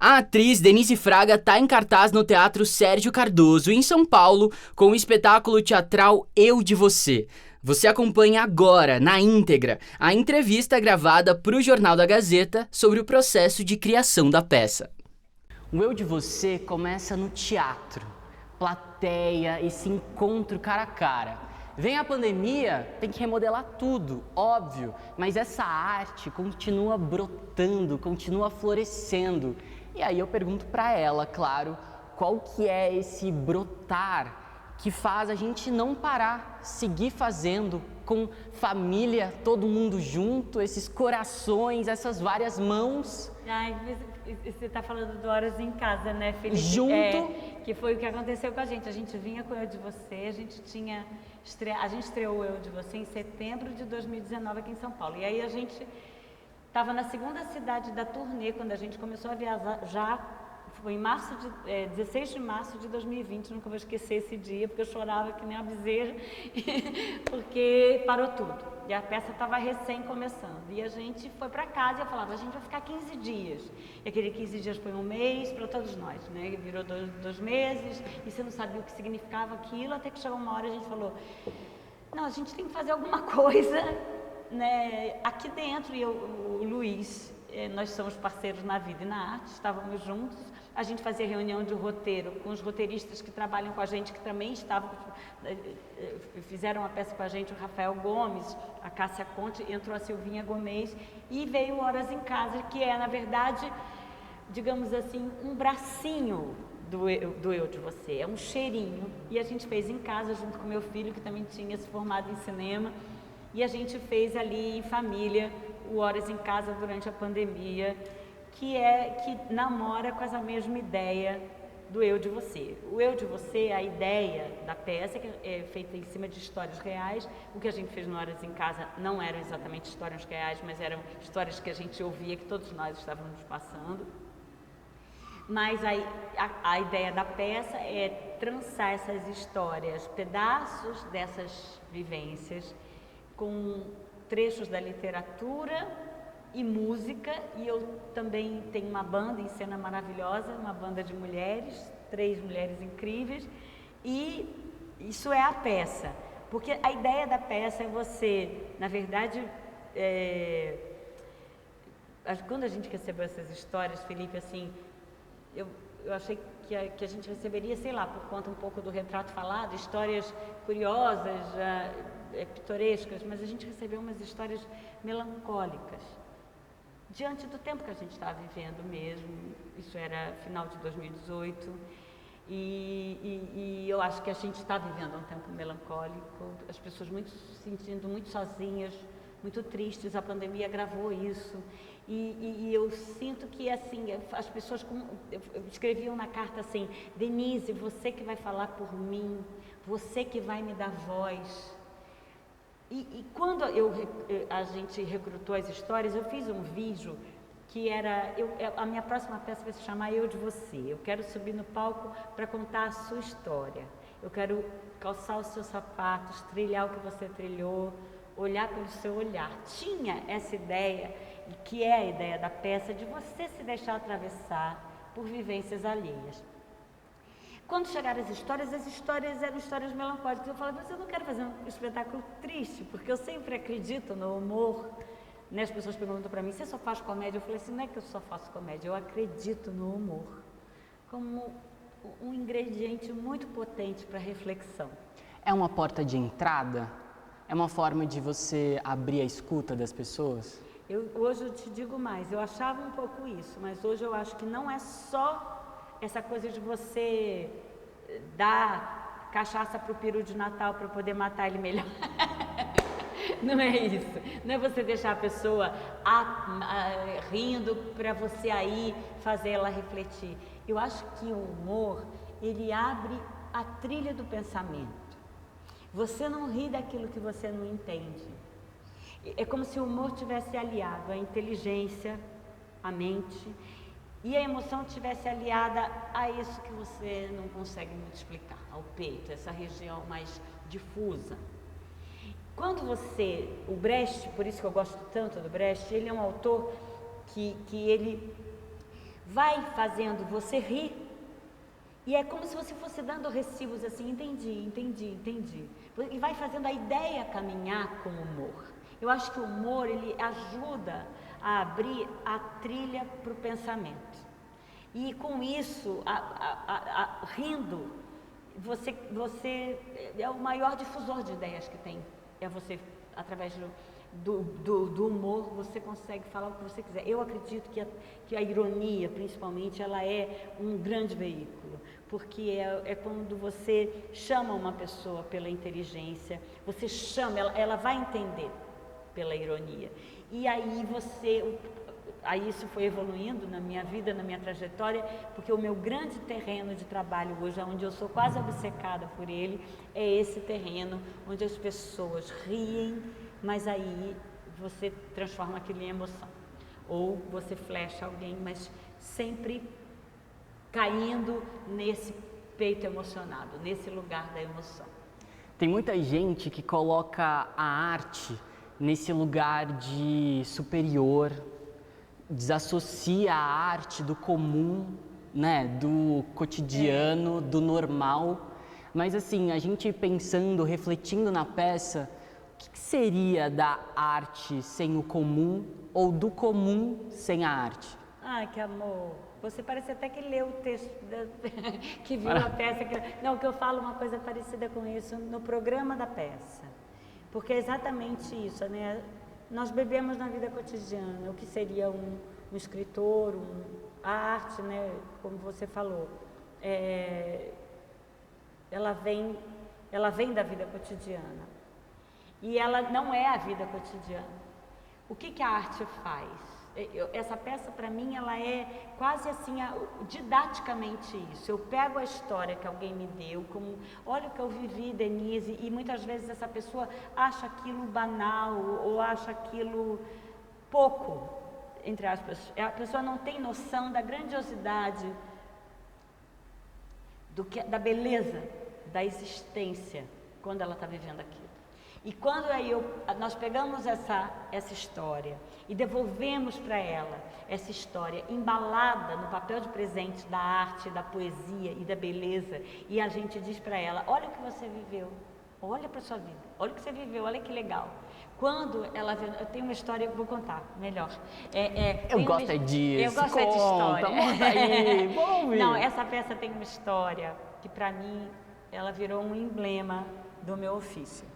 A atriz Denise Fraga está em cartaz no Teatro Sérgio Cardoso, em São Paulo, com o espetáculo teatral Eu de Você. Você acompanha agora, na íntegra, a entrevista gravada para o Jornal da Gazeta sobre o processo de criação da peça. O Eu de Você começa no teatro, plateia, esse encontro cara a cara. Vem a pandemia, tem que remodelar tudo, óbvio, mas essa arte continua brotando, continua florescendo. E aí eu pergunto para ela, claro, qual que é esse brotar que faz a gente não parar, seguir fazendo com família, todo mundo junto, esses corações, essas várias mãos. Ai, você está falando do Horas em Casa, né, Felipe? Junto. Que foi o que aconteceu com a gente. A gente vinha com o Eu de Você, a gente estreou o Eu de Você em setembro de 2019 aqui em São Paulo. E aí a gente estava na segunda cidade da turnê, quando a gente começou a viajar. Foi em 16 de março de 2020, nunca vou esquecer esse dia, porque eu chorava que nem uma bezerra, porque parou tudo. E a peça estava recém começando. E a gente foi para casa e eu falava, a gente vai ficar 15 dias. E aquele 15 dias foi um mês para todos nós, né? Virou dois meses, e você não sabia o que significava aquilo, até que chegou uma hora e a gente falou, não, a gente tem que fazer alguma coisa, né, aqui dentro. E eu, o Luiz, nós somos parceiros na vida e na arte, estávamos juntos. A gente fazia reunião de roteiro com os roteiristas que trabalham com a gente, que também fizeram a peça com a gente, o Rafael Gomes, a Cássia Conte, entrou a Silvinha Gomes e veio Horas em Casa, que é, na verdade, digamos assim, um bracinho do Eu de Você, é um cheirinho. E a gente fez em casa, junto com meu filho, que também tinha se formado em cinema, e a gente fez ali em família o Horas em Casa durante a pandemia, que namora com essa mesma ideia do Eu de Você. O Eu de Você, a ideia da peça, que é feita em cima de histórias reais. O que a gente fez no Horas em Casa não eram exatamente histórias reais, mas eram histórias que a gente ouvia, que todos nós estávamos passando. Mas a ideia da peça é trançar essas histórias, pedaços dessas vivências, com trechos da literatura e música. E eu também tenho uma banda em cena maravilhosa, uma banda de mulheres, 3 mulheres incríveis, e isso é a peça, porque a ideia da peça é você, na verdade, quando a gente recebeu essas histórias, Felipe, assim, eu achei que a gente receberia, sei lá, por conta um pouco do retrato falado, histórias curiosas, pitorescas, mas a gente recebeu umas histórias melancólicas, diante do tempo que a gente estava vivendo mesmo. Isso era final de 2018, e eu acho que a gente está vivendo um tempo melancólico, as pessoas se sentindo muito sozinhas, muito tristes. A pandemia agravou isso, e eu sinto que, assim, as pessoas escreviam na carta assim, Denise, você que vai falar por mim, você que vai me dar voz. E quando a gente recrutou as histórias, eu fiz um vídeo que era, a minha próxima peça vai se chamar Eu de Você. Eu quero subir no palco para contar a sua história. Eu quero calçar os seus sapatos, trilhar o que você trilhou, olhar pelo seu olhar. Tinha essa ideia, que é a ideia da peça, de você se deixar atravessar por vivências alheias. Quando chegaram as histórias eram histórias melancólicas. Eu falei, mas eu não quero fazer um espetáculo triste, porque eu sempre acredito no humor. As pessoas perguntam para mim, você só faz comédia? Eu falei assim, não é que eu só faço comédia, eu acredito no humor como um ingrediente muito potente para reflexão. É uma porta de entrada? É uma forma de você abrir a escuta das pessoas? Hoje eu te digo mais, eu achava um pouco isso, mas hoje eu acho que não é só essa coisa de você dar cachaça pro peru de Natal para poder matar ele melhor. Não é isso. Não é você deixar a pessoa rindo para você aí fazer ela refletir. Eu acho que o humor, ele abre a trilha do pensamento. Você não ri daquilo que você não entende. É como se o humor tivesse aliado à inteligência, à mente, e a emoção estivesse aliada a isso que você não consegue muito explicar, ao peito, essa região mais difusa. Quando o Brecht, por isso que eu gosto tanto do Brecht, ele é um autor que ele vai fazendo você rir. E é como se você fosse dando recibos assim, entendi. E vai fazendo a ideia caminhar com o humor. Eu acho que o humor, ele ajuda a abrir a trilha para o pensamento. E com isso, rindo, você é o maior difusor de ideias que tem. É você, através do humor, você consegue falar o que você quiser. Eu acredito que a ironia, principalmente, ela é um grande veículo, porque é quando você chama uma pessoa pela inteligência, você chama, ela vai entender pela ironia. E aí aí isso foi evoluindo na minha vida, na minha trajetória, porque o meu grande terreno de trabalho hoje, onde eu sou quase obcecada por ele, é esse terreno onde as pessoas riem, mas aí você transforma aquilo em emoção. Ou você flecha alguém, mas sempre caindo nesse peito emocionado, nesse lugar da emoção. Tem muita gente que coloca a arte nesse lugar de superior, desassocia a arte do comum, né, do cotidiano, do normal. Mas assim, a gente pensando, refletindo na peça, o que seria da arte sem o comum ou do comum sem a arte? Ai, que amor! Você parece até que leu o texto, que viu a peça. Não, que eu falo uma coisa parecida com isso no programa da peça. Porque é exatamente isso, né? Nós bebemos na vida cotidiana o que seria um escritor, a arte, né? Como você falou, ela vem da vida cotidiana. E ela não é a vida cotidiana. O que a arte faz? Essa peça, para mim, ela é quase assim, didaticamente isso. Eu pego a história que alguém me deu, como, olha o que eu vivi, Denise, e muitas vezes essa pessoa acha aquilo banal, ou acha aquilo pouco, entre aspas. A pessoa não tem noção da grandiosidade, da beleza, da existência, quando ela está vivendo aquilo. E quando nós pegamos essa história e devolvemos para ela essa história embalada no papel de presente da arte, da poesia e da beleza, e a gente diz para ela, olha o que você viveu, olha para a sua vida, olha o que você viveu, olha que legal. Quando ela vê, eu tenho uma história que vou contar melhor. Eu gosto disso. Eu gosto de história. Conta aí, vamos ver. Não, essa peça tem uma história que para mim ela virou um emblema do meu ofício.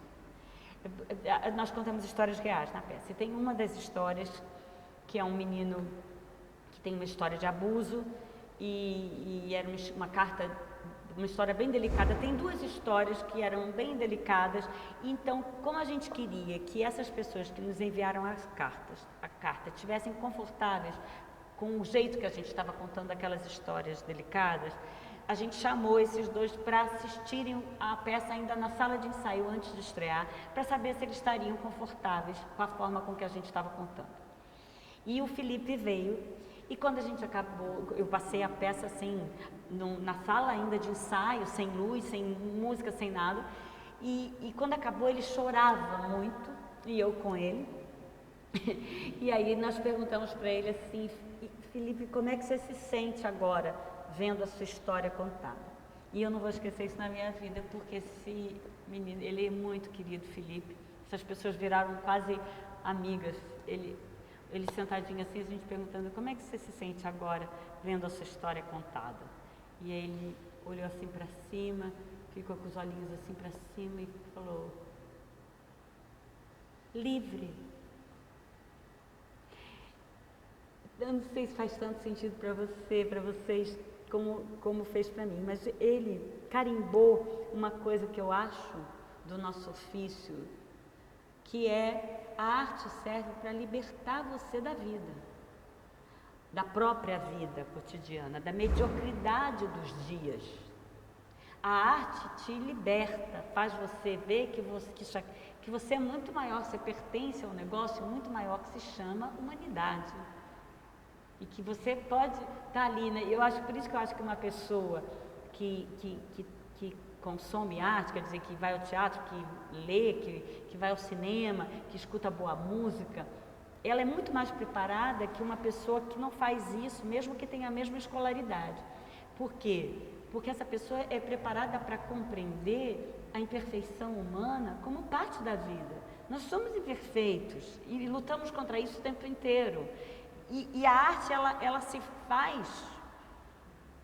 Nós contamos histórias reais na peça. E tem uma das histórias que é um menino que tem uma história de abuso e era uma história bem delicada. Tem duas histórias que eram bem delicadas. Então, como a gente queria que essas pessoas que nos enviaram a carta estivessem confortáveis com o jeito que a gente estava contando aquelas histórias delicadas, a gente chamou esses dois para assistirem a peça ainda na sala de ensaio antes de estrear, para saber se eles estariam confortáveis com a forma com que a gente estava contando. E o Felipe veio, e quando a gente acabou, eu passei a peça assim, na sala ainda de ensaio, sem luz, sem música, sem nada, e quando acabou ele chorava muito, e eu com ele. E aí nós perguntamos para ele assim, Felipe, como é que você se sente agora vendo a sua história contada? E eu não vou esquecer isso na minha vida, porque esse menino, ele é muito querido, Felipe. Essas pessoas viraram quase amigas. Ele sentadinho assim, a gente perguntando, como é que você se sente agora vendo a sua história contada? E aí ele olhou assim para cima, ficou com os olhinhos assim para cima e falou, livre. Eu não sei se faz tanto sentido para vocês, como fez para mim, mas ele carimbou uma coisa que eu acho do nosso ofício, que é a arte serve para libertar você da vida, da própria vida cotidiana, da mediocridade dos dias. A arte te liberta, faz você ver que você é muito maior, você pertence a um negócio muito maior que se chama humanidade. E que você pode estar ali, né? Por isso que eu acho que uma pessoa que consome arte, quer dizer, que vai ao teatro, que lê, que vai ao cinema, que escuta boa música, ela é muito mais preparada que uma pessoa que não faz isso, mesmo que tenha a mesma escolaridade. Por quê? Porque essa pessoa é preparada para compreender a imperfeição humana como parte da vida. Nós somos imperfeitos e lutamos contra isso o tempo inteiro. E a arte, ela se faz,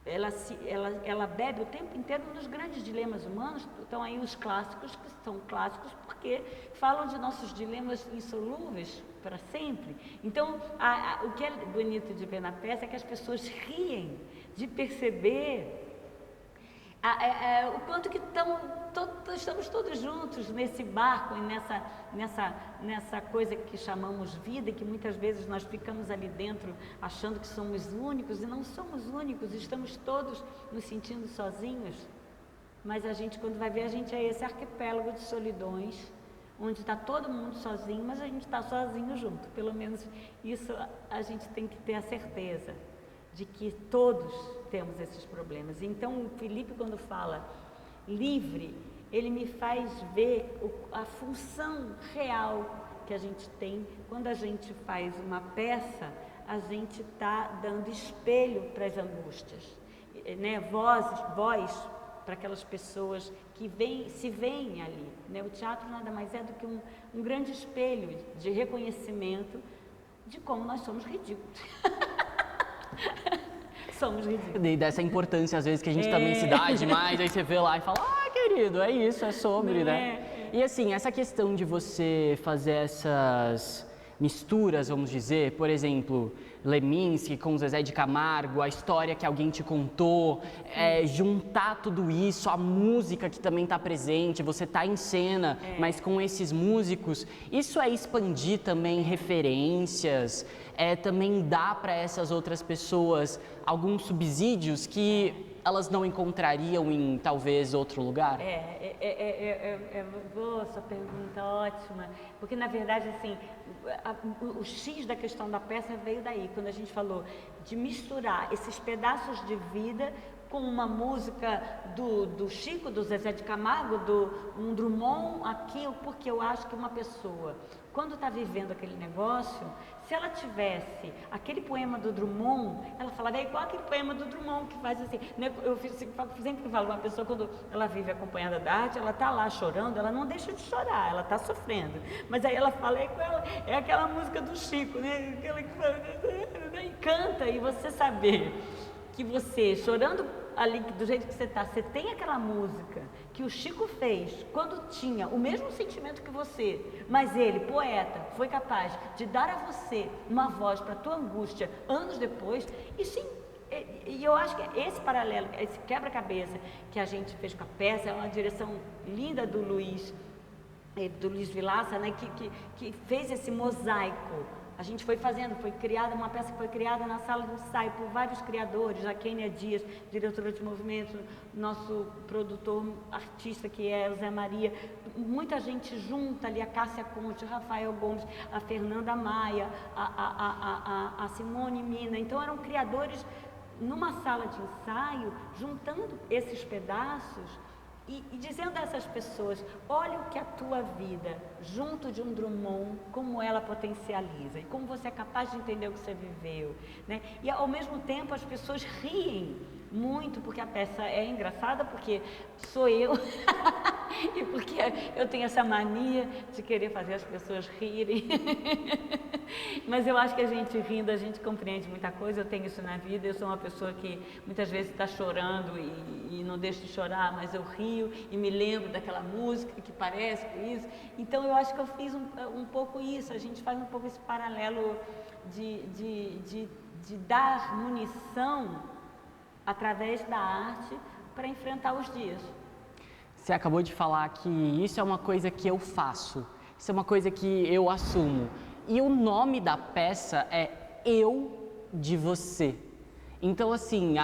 ela bebe o tempo inteiro nos grandes dilemas humanos. Estão aí os clássicos, que são clássicos porque falam de nossos dilemas insolúveis para sempre. Então, o que é bonito de ver na peça é que as pessoas riem de perceber o quanto que estamos todos juntos nesse barco e nessa coisa que chamamos vida, e que muitas vezes nós ficamos ali dentro achando que somos únicos, e não somos únicos, estamos todos nos sentindo sozinhos. Mas a gente, quando vai ver, a gente é esse arquipélago de solidões, onde está todo mundo sozinho, mas a gente está sozinho junto. Pelo menos isso a gente tem que ter a certeza de que todos temos esses problemas. Então, o Felipe, quando fala livre, ele me faz ver a função real que a gente tem. Quando a gente faz uma peça, a gente está dando espelho para as angústias, né? Voz para aquelas pessoas que se veem ali, né? O teatro nada mais é do que um grande espelho de reconhecimento de como nós somos ridículos. Somos ridículos. E dessa importância, às vezes, que a gente também se dá demais, aí você vê lá e fala, querido, é isso, é sobre, né? E assim, essa questão de você fazer essas misturas, vamos dizer, por exemplo, Leminski com Zezé de Camargo, a história que alguém te contou, juntar tudo isso, a música que também está presente, você está em cena, mas com esses músicos, isso é expandir também referências, também dá para essas outras pessoas alguns subsídios que elas não encontrariam em talvez outro lugar? Boa, sua pergunta, ótima, porque na verdade assim, o X da questão da peça veio daí, quando a gente falou de misturar esses pedaços de vida com uma música do Chico, do Zezé de Camargo, um Drummond, aquilo, porque eu acho que uma pessoa, quando está vivendo aquele negócio, se ela tivesse aquele poema do Drummond, ela falaria igual aquele poema do Drummond, que faz assim, né? Eu sempre falo, uma pessoa quando ela vive acompanhada da arte, ela está lá chorando, ela não deixa de chorar, ela está sofrendo, mas aí ela fala, é aquela música do Chico, né? Aquela que fala, e canta, e você saber que você, chorando ali do jeito que você está, você tem aquela música que o Chico fez quando tinha o mesmo sentimento que você, mas ele, poeta, foi capaz de dar a você uma voz para a tua angústia anos depois. E sim, e eu acho que esse paralelo, esse quebra-cabeça que a gente fez com a peça é uma direção linda do Luiz Vilaça, né, que fez esse mosaico. A gente foi fazendo, foi criada uma peça que foi criada na sala de ensaio por vários criadores, a Kênia Dias, diretora de movimento, nosso produtor artista que é o Zé Maria, muita gente junta ali, a Cássia Conte, o Rafael Gomes, a Fernanda Maia, a Simone Mina. Então eram criadores numa sala de ensaio, juntando esses pedaços e dizendo a essas pessoas, olha o que a tua vida, junto de um Drummond, como ela potencializa e como você é capaz de entender o que você viveu, né? E ao mesmo tempo as pessoas riem muito, porque a peça é engraçada, porque sou eu e porque eu tenho essa mania de querer fazer as pessoas rirem. Mas eu acho que a gente rindo, a gente compreende muita coisa. Eu tenho isso na vida, eu sou uma pessoa que muitas vezes está chorando e não deixo de chorar, mas eu rio e me lembro daquela música que parece com isso. Então eu acho que eu fiz um pouco isso, a gente faz um pouco esse paralelo de dar munição através da arte para enfrentar os dias. Você acabou de falar que isso é uma coisa que eu faço, isso é uma coisa que eu assumo. E o nome da peça é Eu de Você. Então, assim,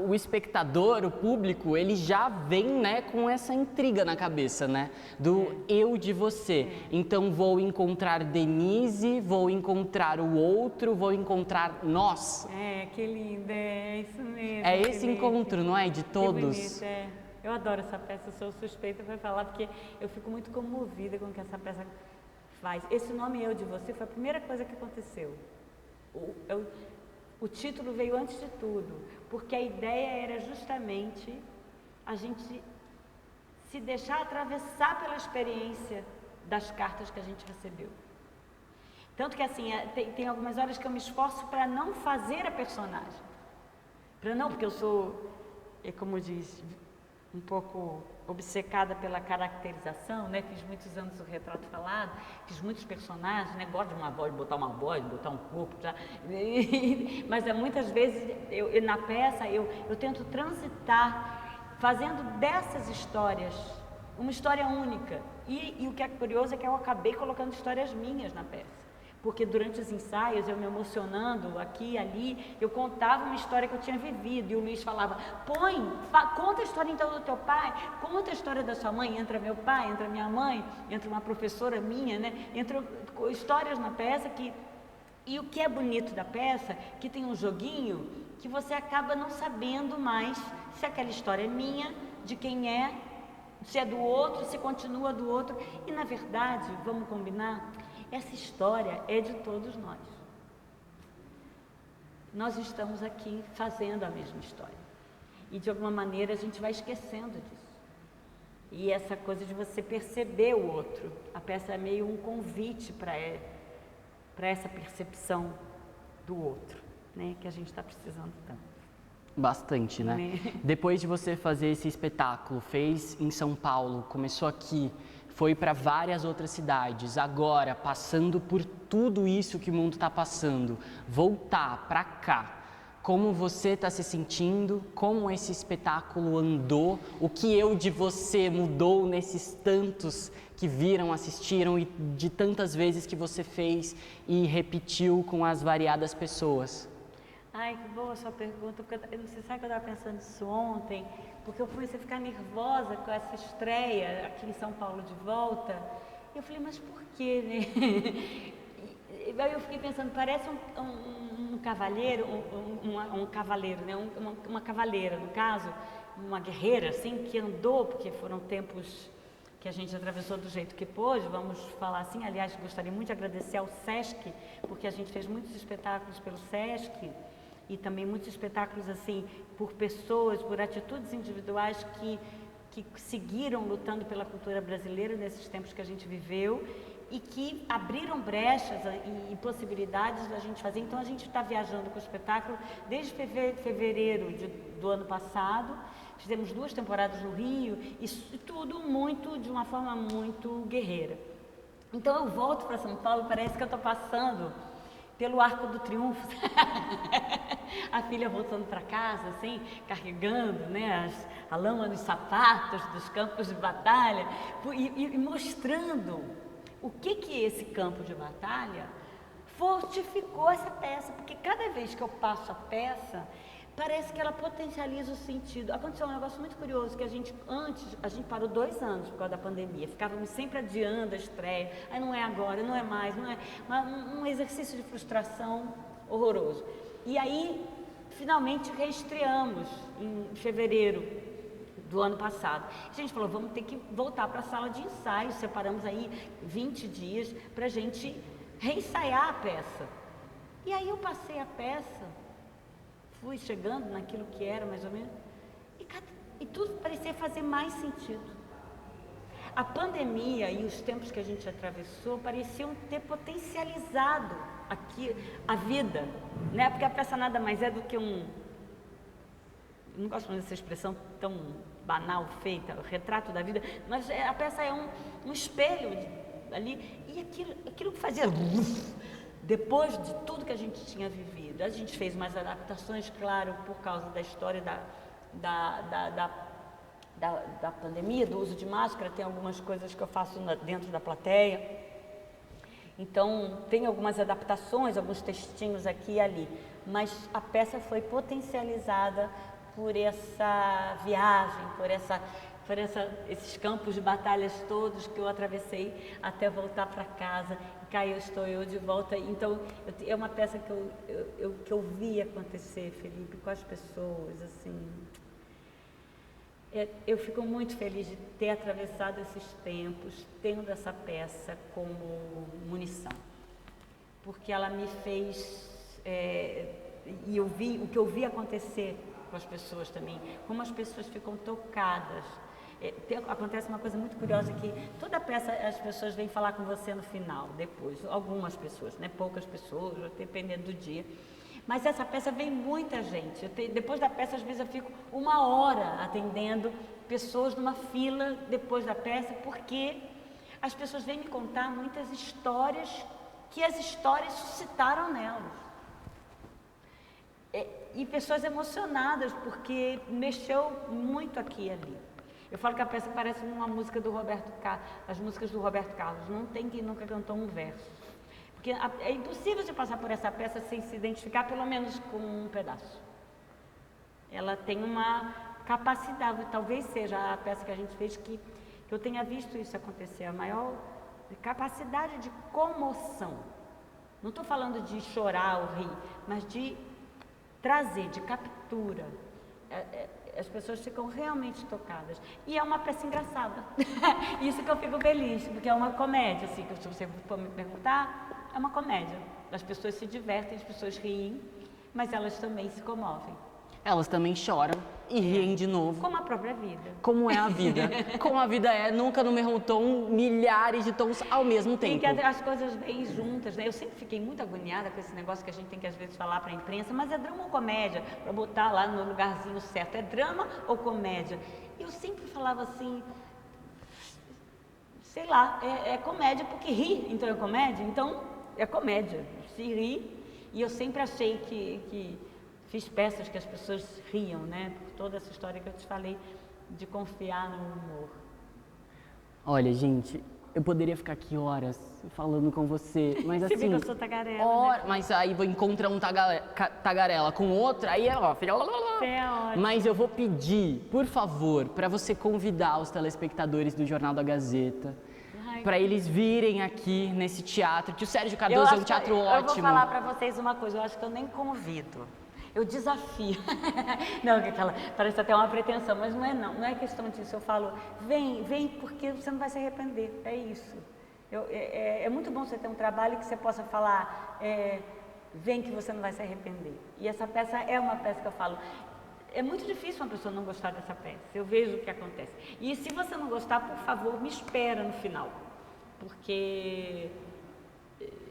o espectador, o público, ele já vem, né, com essa intriga na cabeça, né, do eu de você. Então, vou encontrar Denise, vou encontrar o outro, vou encontrar nós. Que lindo, é isso mesmo. É esse encontro, não é, de todos. Que bonito, Eu adoro essa peça, eu sou suspeita para falar, porque eu fico muito comovida com o que essa peça faz. Esse nome Eu de Você foi a primeira coisa que aconteceu. O título veio antes de tudo, porque a ideia era justamente a gente se deixar atravessar pela experiência das cartas que a gente recebeu. Tanto que assim, tem algumas horas que eu me esforço para não fazer a personagem. Porque eu sou, como diz, um pouco obcecada pela caracterização, né? Fiz muitos anos o retrato falado, fiz muitos personagens, né? Gosto de uma voz, botar um corpo, já. Mas muitas vezes, na peça, eu tento transitar, fazendo dessas histórias uma história única. E o que é curioso é que eu acabei colocando histórias minhas na peça. Porque durante os ensaios, eu me emocionando aqui e ali, eu contava uma história que eu tinha vivido. E o Luiz falava, conta a história então do teu pai, conta a história da sua mãe. Entra meu pai, entra minha mãe, entra uma professora minha, né? Entra histórias na peça que... E o que é bonito da peça, que tem um joguinho que você acaba não sabendo mais se aquela história é minha, de quem é, se é do outro, se continua do outro. E na verdade, vamos combinar, essa história é de todos nós. Nós estamos aqui fazendo a mesma história. E de alguma maneira a gente vai esquecendo disso. E essa coisa de você perceber o outro, a peça é meio um convite para essa percepção do outro, né? Que a gente está precisando tanto. Bastante, né? Depois de você fazer esse espetáculo, fez em São Paulo, começou aqui, foi para várias outras cidades, agora, passando por tudo isso que o mundo está passando, voltar para cá, como você está se sentindo, como esse espetáculo andou, o que Eu de Você mudou nesses tantos que viram, assistiram e de tantas vezes que você fez e repetiu com as variadas pessoas? Ai, que boa a sua pergunta, porque você sabe que eu estava pensando nisso ontem, porque eu comecei a ficar nervosa com essa estreia aqui em São Paulo de volta, e eu falei, mas por quê, né? Aí eu fiquei pensando, parece um cavalheiro, um cavaleiro, né? Uma cavaleira, no caso, uma guerreira, assim, que andou, porque foram tempos que a gente atravessou do jeito que pôde, vamos falar assim. Aliás, gostaria muito de agradecer ao SESC, porque a gente fez muitos espetáculos pelo SESC, e também muitos espetáculos assim, por pessoas, por atitudes individuais que seguiram lutando pela cultura brasileira nesses tempos que a gente viveu e que abriram brechas e possibilidades da gente fazer. Então a gente está viajando com o espetáculo desde fevereiro do ano passado, fizemos 2 temporadas no Rio e tudo muito, de uma forma muito guerreira. Então eu volto para São Paulo, parece que eu estou passando pelo Arco do Triunfo, a filha voltando para casa, assim, carregando, né, a lama nos sapatos dos campos de batalha e mostrando o que esse campo de batalha fortificou essa peça, porque cada vez que eu passo a peça, parece que ela potencializa o sentido. Aconteceu um negócio muito curioso, que a gente parou 2 anos por causa da pandemia, ficávamos sempre adiando a estreia, aí não é agora, não é mais, não é, um exercício de frustração horroroso. E aí, finalmente, reestreamos em fevereiro do ano passado. A gente falou, vamos ter que voltar para a sala de ensaio, separamos aí 20 dias para a gente reensaiar a peça. E aí eu passei a peça, fui chegando naquilo que era mais ou menos, e tudo parecia fazer mais sentido. A pandemia e os tempos que a gente atravessou pareciam ter potencializado aqui a vida, né? Porque a peça nada mais é do que não gosto dessa expressão tão banal, feita, o retrato da vida, mas a peça é um espelho ali, e aquilo que fazia depois de tudo que a gente tinha vivido. A gente fez umas adaptações, claro, por causa da história da pandemia, do uso de máscara. Tem algumas coisas que eu faço dentro da plateia. Então, tem algumas adaptações, alguns textinhos aqui e ali. Mas a peça foi potencializada por essa viagem, por esses campos de batalhas todos que eu atravessei até voltar para casa. Cá estou eu de volta. Então, é uma peça que eu vi acontecer, Felipe, com as pessoas, assim. Eu fico muito feliz de ter atravessado esses tempos, tendo essa peça como munição, porque ela me fez, e eu vi o que eu vi acontecer com as pessoas também, como as pessoas ficam tocadas. Acontece uma coisa muito curiosa que toda peça as pessoas vêm falar com você no final, depois, algumas pessoas, né? Poucas pessoas, dependendo do dia. Mas essa peça vem muita gente. Depois da peça, às vezes eu fico 1 hora atendendo pessoas numa fila depois da peça, porque as pessoas vêm me contar muitas histórias que as histórias suscitaram nelas. E pessoas emocionadas, porque mexeu muito aqui e ali. Eu falo que a peça parece uma música do Roberto Carlos, as músicas do Roberto Carlos. Não tem quem nunca cantou um verso. Porque é impossível você passar por essa peça sem se identificar, pelo menos com um pedaço. Ela tem uma capacidade, talvez seja a peça que a gente fez que eu tenha visto isso acontecer, a maior capacidade de comoção. Não estou falando de chorar ou rir, mas de trazer, de captura. As pessoas ficam realmente tocadas. E é uma peça engraçada. Isso que eu fico feliz, porque é uma comédia, assim, que se você for me perguntar, é uma comédia. As pessoas se divertem, as pessoas riem, mas elas também se comovem. Elas também choram e riem de novo. Como a própria vida. Como é a vida. Como a vida é, nunca no mesmo tom, milhares de tons ao mesmo tempo. E que as coisas vêm juntas, né? Eu sempre fiquei muito agoniada com esse negócio que a gente tem que às vezes falar para a imprensa, mas é drama ou comédia? Para botar lá no lugarzinho certo, é drama ou comédia? Eu sempre falava assim, sei lá, é comédia porque ri, então é comédia? Então é comédia, se ri. E eu sempre achei que fiz peças que as pessoas riam, né? Por toda essa história que eu te falei de confiar no humor. Olha, gente, eu poderia ficar aqui horas falando com você, mas assim... Você vê que eu sou tagarela, né? Mas aí vou encontrar um tagarela com outro, aí é ó... Você é ótimo. Mas eu vou pedir, por favor, para você convidar os telespectadores do Jornal da Gazeta, para eles virem aqui nesse teatro, que o Sérgio Cardoso é um teatro ótimo. Eu vou falar para vocês uma coisa, eu acho que eu nem convido. Eu desafio. Não, parece até uma pretensão, mas não é questão disso. Eu falo, vem porque você não vai se arrepender, é isso. É muito bom você ter um trabalho que você possa falar, vem que você não vai se arrepender. E essa peça é uma peça que eu falo, é muito difícil uma pessoa não gostar dessa peça, eu vejo o que acontece. E se você não gostar, por favor, me espera no final, porque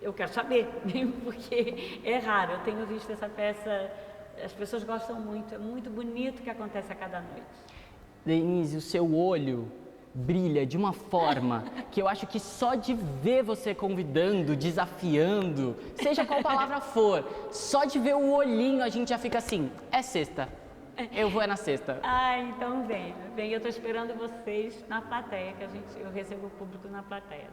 eu quero saber, porque é raro, eu tenho visto essa peça... As pessoas gostam muito, é muito bonito o que acontece a cada noite. Denise, o seu olho brilha de uma forma que eu acho que só de ver você convidando, desafiando, seja qual palavra for, só de ver o olhinho a gente já fica assim, é sexta, eu vou na sexta. Então vem, eu estou esperando vocês na plateia, eu recebo o público na plateia.